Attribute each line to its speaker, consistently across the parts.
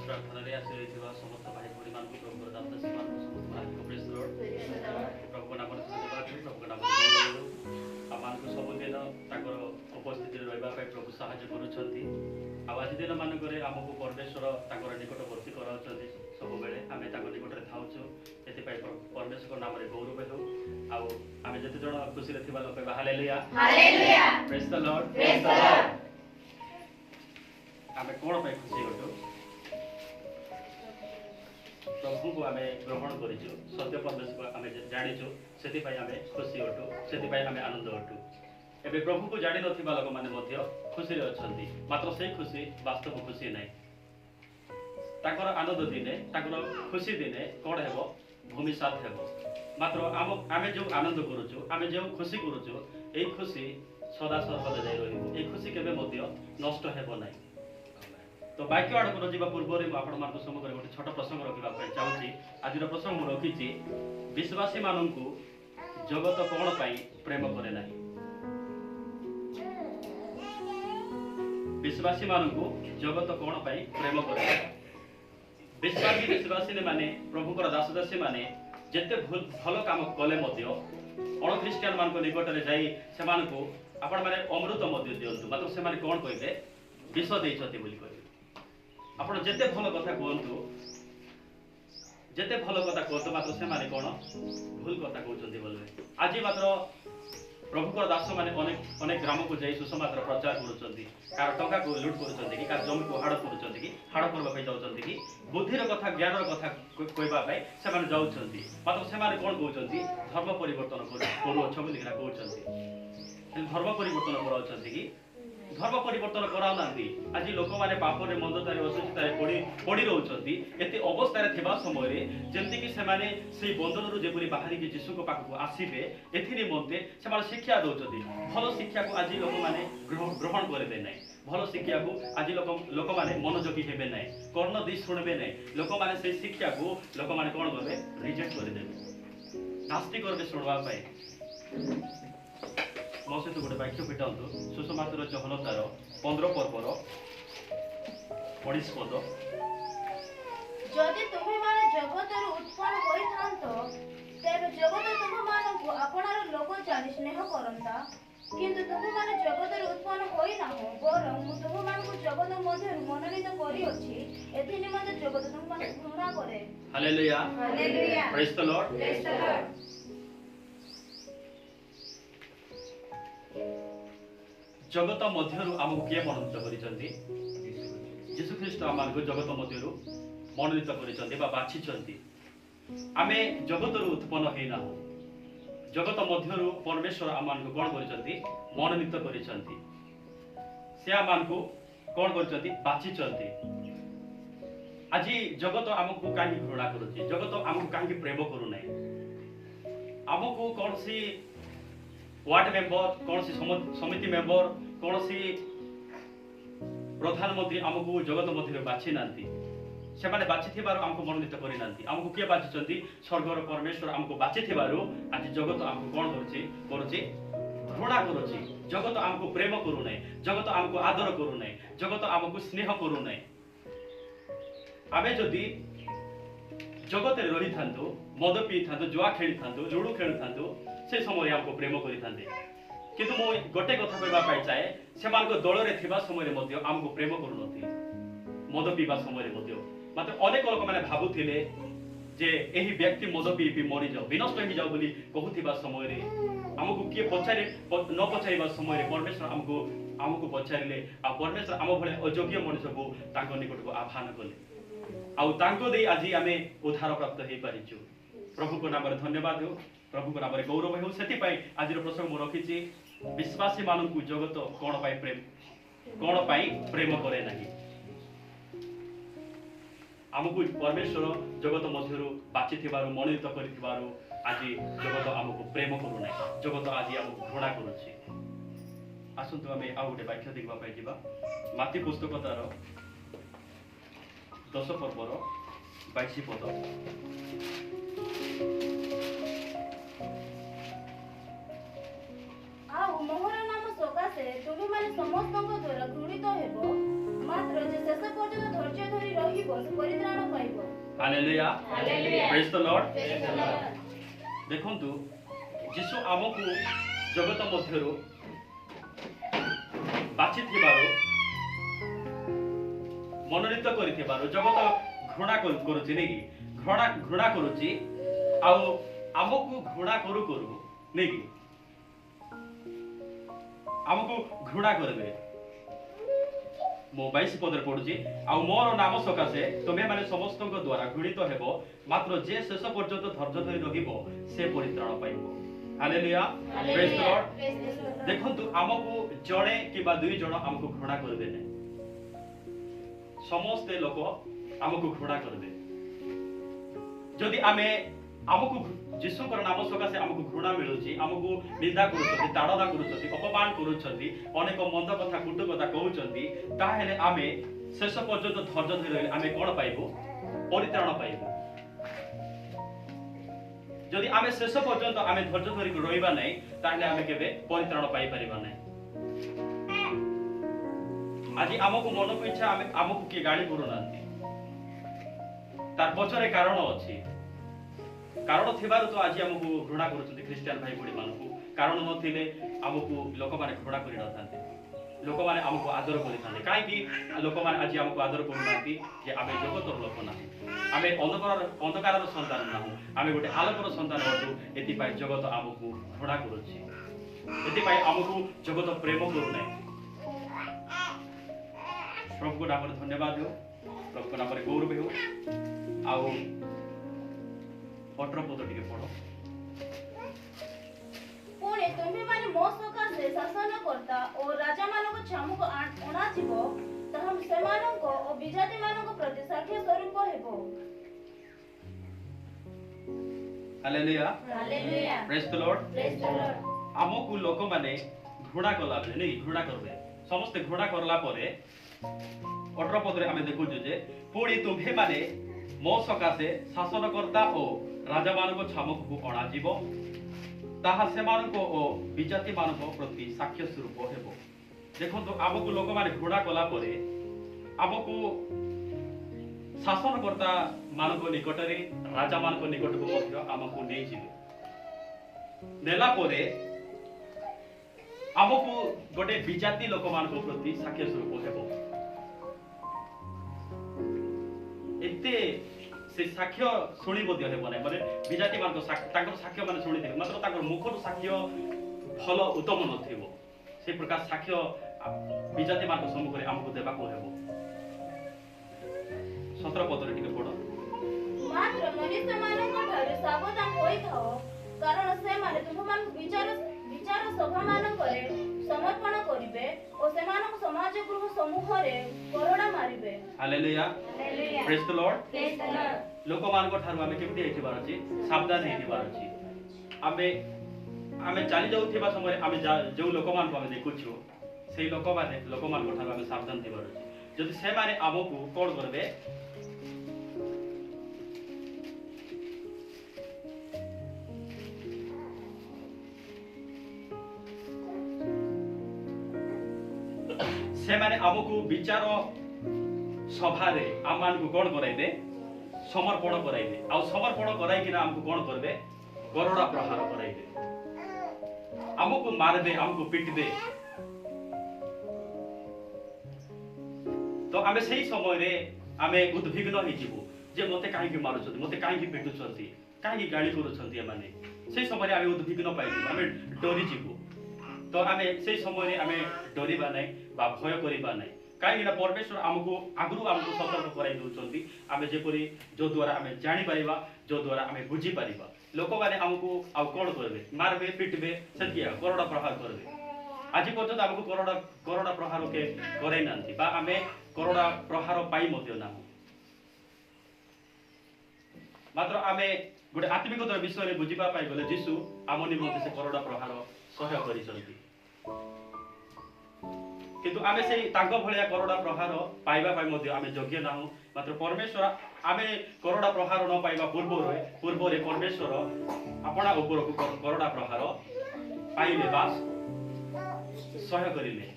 Speaker 1: प्रार्थना आसी समस्त भाई भौणी मान प्रभु दास दासी मान समस्त प्रभु नाम धन्यवाद प्रभु नाम आम सबुदिन उपस्थित रहा प्रभु साहाय्य कर आज दिन मानक आमको परमेश्वर निकटवर्ती कराऊँ सब बेले आम निकट थाचु से परमेश्वर नाम गौरव हो आम जिते जन खुशी थी लोग हालेलुया प्रेज द लॉर्ड आम कौन पे खुशी हटू प्रभु को आम ग्रहण कर सत्य परमेश्वर आम जाचु से आम खुशी हटू से आम आनंद हटू एवं प्रभु को जानी ना लोक मैंने खुशी अच्छा मात्र से खुशी वास्तव खुशी ना ताकर आनंद दिने ताकर खुशी दिने कौन है भूमि साथ है मात्र आम जो आनंद करुचु आम जो खुशी करुचु ये खुशी सदा सर्वदा जाए रही खुशी केवे नष्ट हेब ना तो वाक्य आड़ को जा पूर्व आपण सम्मुखें गोटे छोट प्रसंग रखा चाहूँगी आज प्रसंग मुझे रखी विश्वासी मानू जगत कौन प्रेम करे ना विश्वासी मानू जगत कौन प्रेम करे विश्वासी माने प्रभुकर दासदासी माने जिते भल काम कले अण ख्रीष्टियान मान निकट में जाई से आपण मैंने अमृत दिंतु मात्र से कौन कहते विष देते कहे आपण जिते भल कथा कहतु जिते भल कथा कहतु मात्र से कौन भूल कथा कहते बोले आज मात्र प्रभुकर दास मैंने अनेक ग्राम को जाई सुसमाचार प्रचार कर टंका को लुट कर जमी को हाड़ कर हाड़ करने जाऊँच कि बुद्धिर कथा ज्ञान कथा कहवाई से जाऊँच मात्र से कौन कहते धर्म परिवर्तन कहते धर्म परिवर्तन कराऊँ कि धर्म परिवर्तन कराऊना आज लोक मैंने पापरे मंदतार असुचितार पड़ी रोचे एत अवस्था थिबा समय जमती से बंधन जेपरी बाहर जीशु पाखक आसबे एमते से शिक्षा दौरान भल शिक्षा को आज लोक मैंने ग्रहण करेंगे ना भल शिक्षा को आज लोक मैंने मनोयोगी हेबे ना कर्ण दी शुणबे ना लोक मैंने से शिक्षा को लोक मैंने कौन करेंगे रिजेक्ट करदे नास्ती करेंगे शुणवाई मो सहित गोटे वाक्य पिटातु सुसमाचार चहलतार 15 पर्वर 19 पद
Speaker 2: जदि तुम्हें माने जगतर उत्पन्न होई थांतो तेरे जगत तुम मानकु आपनार लोक जानि स्नेह करंता किंतु तुम माने जगतर उत्पन्न होई ना हो बरं मु तुम मानकु जगत मध्य मनोनीत करी अछि एथि निमंते जगत तुम माने घृणा करे
Speaker 1: हालेलुया प्रेज द लॉर्ड जगत मध्य आमको किए मनोनीत कर जीशु ख्रीस्ट आम जगत मध्य मनोनीत कर आम जगत उत्पन्न होना हो जगत मध्य परमेश्वर आम कौन कर मनोनीत कर कौन कर आज जगत आमको कहीं घृणा कर जगत आमको कहीं प्रेम करूना आमको कौन सी वार्ड मेंबर कौन सी समिति मेंबर कौन सी प्रधानमंत्री आमको जगत मध्य बाछी ना से बाछी आमको मनोनीत करना आमको किए बाछी स्वर्गर परमेश्वर आमको बाछी आज जगत आमको कौन करुच्ची घृणा करुच्ची जगत आमको प्रेम करूना जगत आमको आदर करूना जगत आमको स्नेह करूना आमे जदि जगत रही था मद पी था जुआ खेली था लुडो खेलु था से समय आमको प्रेम करें किंतु मु गोटे कथा कहवाई चाहे से दल में समय आमको प्रेम करूँ मद पीवा समय मात्र अनेक लोक मैंने भावुले जे यही व्यक्ति मद पी पी मरी जाओ विनष्ट हो जाओ कहूबा समय आमको किए पचारे न पचार समय परमेश्वर आमको पचारे आ परमेश्वर आम भाई अयोग्य मनुष्य को निकट को आह्वान कले आज आम उद्धार प्राप्त हो पारिचु प्रभु को नाम धन्यवाद हो प्रभु को नाम गौरव हो से आज प्रसंग मुझे रखी विश्वासी मानू जगत कौन प्रेम करे ना आमको परमेश्वर जगत मध्य बाची मनोनीत कर आज जगत आमको प्रेम करूना जगत आज आमको घृणा करुच्ची आसतु आम आउ गोटे वाक्य देखा जा माती पुस्तकतार 10 पर्वर 22 पद
Speaker 2: मोहर नाम सकाशे तुम मैंने समस्त द्वारा घृणित हेब मात्र जे शेष पर्यंत धैर्य धरी रही
Speaker 1: hallelujah
Speaker 2: Hallelujah.
Speaker 1: Praise the lord
Speaker 2: Praise the Lord.
Speaker 1: देखंतु जीशु आमको जगत मध्यरु बाछि थिबारो मनोनीत करिथिबारो जगत घृणा करूछि नै कि घृणा करूछि आ आमको घृणा करू करू नै कि आमको घृणा करबे मो 22 पदर पढुछि आ मोर नाम सकाशे तुमे माने समस्त द्वारा घृणित हेबो मात्र जे शेष पर्यंत धैर्य धरि रहिबो से परित्राण पाइबो hallelujah praise the lord
Speaker 2: Praise the Lord.
Speaker 1: देखंतु आमको जणे किबा दुई जण आमको घृणा करबे नै समस्त लोक आमको घृणा करबे जदि आमे आमको जीशुकर नाम सकाशे आमको घृणा मिलुछि आमको निंदा करूछथि ताड़ना करूछथि अपमान करूछथि अनेक मंद कथा कुटु कथा कहउछथि ताहेले आमे शेष पर्यंत धैर्य धरि रहिले आमे कोन पाइबो परित्राण पाइबो जदि आमे शेष पर्यंत आमे धैर्य धरि रहिबा नै ताहेले आमे केबे परित्राण पाइ परिबा नै आज आमको मन को इच्छा आमको किए गाड़ी करूनांती तार पछरे कारण अछि कारण थिबार तो आज आमको घृणा करूछथि क्रिश्चियन भाई बड़ी मानकु कारण नथिले आमको लोक माने घृणा करि नथांते लोक माने आमको आदर करिथांते काहे कि लोक माने आज आमको आदर करूनांती जे आमे जगतर लोक ना आमे अंधकारर संतान ना आमे गोटे आलोकर संतान हतु एति पाई जगत आमको घृणा करूछि एति पाई आमको जगत प्रेम करू नै प्रभु को नाम धन्यवाद हो प्रभु को नाम गौरव हो आउ 18 पद टिके पढो
Speaker 2: पुणे तुम्ही माने मो सकाशे शासन करता और राजा मानको छामुको अणा जीवो तहम सेमानको और विजाति मानको प्रति साक्ष्य स्वरूप हेबो
Speaker 1: hallelujah
Speaker 2: hallelujah
Speaker 1: praise the lord
Speaker 2: praise the Lord
Speaker 1: आमको लोक माने घृणा कला बेले नै घृणा करबे समस्त घृणा करला परे 18 पद रे हमें देखु जे पुणी तुम्हे माने मो सकाशे शासन करता और राजा मानको छामुको अणा जीवो ताहा सेमानको ओ विजाति मानको प्रति साक्ष्य स्वरूप हेबो देखंतु आमको लोक माने घृणा कला परे आमको शासन करता मानको निकटरे राजा मानको निकटको मध्य आमको नै जिवे नेला परे आमको गोटे विजाति लोक मानको प्रति साक्ष्य स्वरूप हेबो एते से साक्ष्य शुणी मध्य हेबो नै माने विजाति मानको ताकर साक्ष्य माने शुणी देबो मात्र ताकर मुखर साक्ष्य फल उत्तम नथिबो से प्रकार साक्ष्य विजाति मानको सम्मुखरे आमको देबाको हेबो 17 पदरे टिके पढो
Speaker 2: मात्र मनुष्य मानको ठारे सावधान होई थाओ कारण से माने तुमମାନଙ୍କୁ विचार सभा मानकरे समर्पण करिवे और सेमानक समाज गृह समूहरे करड़ा मारिवे
Speaker 1: hallelujah
Speaker 2: hallelujah
Speaker 1: praise the lord
Speaker 2: praise the lord
Speaker 1: लोक मानको ठारू आमे केमति हेथिबार अछि सावधान हेथिबार अछि आमे चली जाउथिबा समय आमे जो लोक मानको आमे देखुछु सेही लोक मानको ठारू आमे सावधान हेबार अछि जदि से माने आमको कोन करबे से माने आमको विचार सभा रे आमान को कोन कराइबे समर्पण कराइबे आ समर्पण कराइ किना हमको कोन करबे गरुड़ा प्रहार कराइबे हमको मारबे हमको पिटबे तो आमे सही समय रे आमे उद्विग्न होई जीवो जे मते काहे के मारुछथि मते काहे के पिटुछथि काहे के गाली करूछथि माने सही समय रे आमे उद्विग्न पाइ जीवो आमे डरी जीवो तो आमे सही समय रे आमे डरिबा नै बा भय करिबा नै काहे कि परमेश्वर हमको आगु हमको सतर्क कराइ दउछथि आमे जेपरि जो द्वारा आमे जानि पाइबा जो द्वारा आमे बुझी पारिबा लोक माने हमको आ कोन करबे मारबे पिटबे सतिया करोड़ा प्रहार करबे आज पर्यंत हमको करोड़ा प्रहार के कराइ नांती बा आमे करोड़ा प्रहार पाई मध्य ना मात्र आमे गोटे आत्मिकतार विषय रे बुझिबा पाइ गले जीशु आम निमंते से करोड़ा प्रहार सहयोग करिसंती किंतु आमे से तांको भलिया करोड़ा प्रहार पाइबा पाइ मध्य आमे योग्य ना मात्र परमेश्वर आमे करोड़ा प्रहार न पाइबा पूर्व रे परमेश्वर अपना ऊपर को करोड़ा प्रहार पाइले बास सहयोग करिले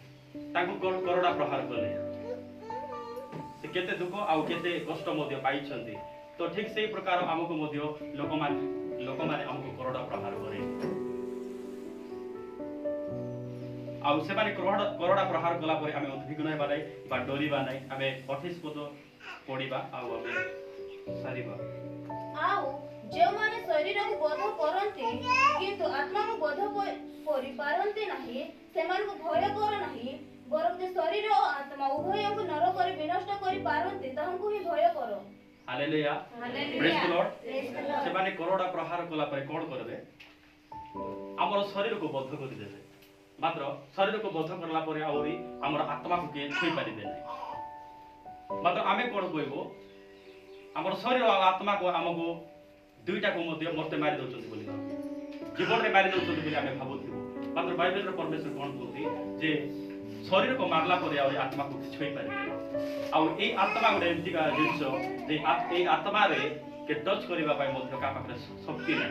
Speaker 1: तांको करोड़ा प्रहार कले से केते दुख आउ केते कष्ट मध्य पाइछंती तो ठीक से प्रकार आमको लोक मैंने आमको करोड़ा प्रहार करे करोड़ा प्रहार कला आम उद्विग्न होगा ना डरवा ना आम 28 पद पढ़ा सारिबा
Speaker 2: जो माने शरीर को बोध करते किंतु आत्मा को बोध करि पारंते नहीं सेमान को भय कर नहीं बरं जे शरीर और आत्मा उभय को नरक रे विनष्ट करि पारंते ताहंकु ही भय करो।
Speaker 1: हालेलुया प्रेज द लॉर्ड से माने करोड़ा प्रहार कला परे कोन करबे हमर शरीर को बद्ध कर देबे मात्र शरीर को बद्ध करला परे आउरी हमर आत्मा को के छुई पारिबे नै मात्र आमे कोन कहबो हमर शरीर और आत्मा को हमको दुईटा को मध्य मरते मारि दउछन बोली जीवन रे मारि दउछन बोली आमे भाबुथिबो मात्र बाइबल रे परमेश्वर कोन कहती जे शरीर को मारला परे और आत्मा को छुई पारिबे आ ए आत्मा गोटे एमती का जिनस जे ए आत्मा रे के टच करबा पाए मध्य का पाखरे शक्ति नै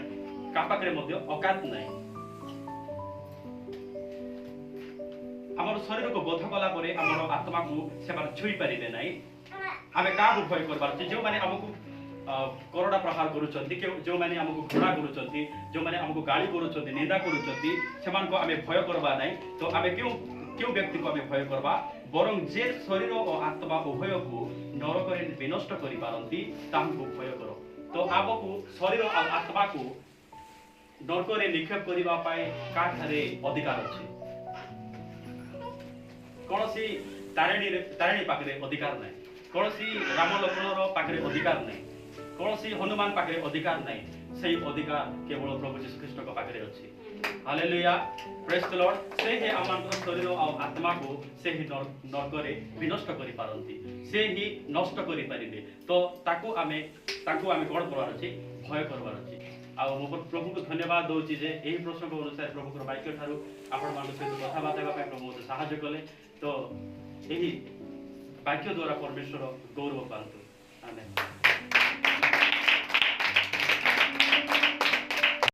Speaker 1: का पाखरे मध्य औकात नै हमर शरीर को बोध कला परे हमर आत्मा को सेबार छुई पारिबे नै आमे का भय करबार जे माने हमको करोड़ा प्रहार करूचंती जो माने हमको घृणा करूचंती जो माने हमको गाली करूचंती निंदा करूचंती सेमान को आमे भय करबा नै तो आमे क्यों व्यक्ति को आमे भय करबा बरं जे शरीर और आत्मा उभय को नरक रे विनष्ट करि पारंती तांको भय करो तो आबको शरीर और आत्मा को नरक रे निक्षेप करिबा पाए काठारे अधिकार अछि कोनसी तारिणी पाखरे अधिकार नै कोनसी राम लक्ष्मण पाखरे अधिकार नै कोनसी हनुमान पाखरे अधिकार नै सेही अधिकार केवल प्रभु यीशु ख्रीष्ट को पाखरे अछि हालेलुया प्रेज द लॉर्ड से ही आमान शरीर और आत्मा को से ही नरक रे विनष्ट करि पारंती से ही नष्ट करि परिबे तो ताको आमे कोन करबार अछि भय करबार अछि आ मो प्रभु को धन्यवाद दउची जे एही प्रश्न को अनुसार प्रभु को वाक्य थारु आपण मान सहित कथा बात हेबा प्रभु मते सहायता कले तो एही वाक्य द्वारा परमेश्वर गौरव पांतु आमेन।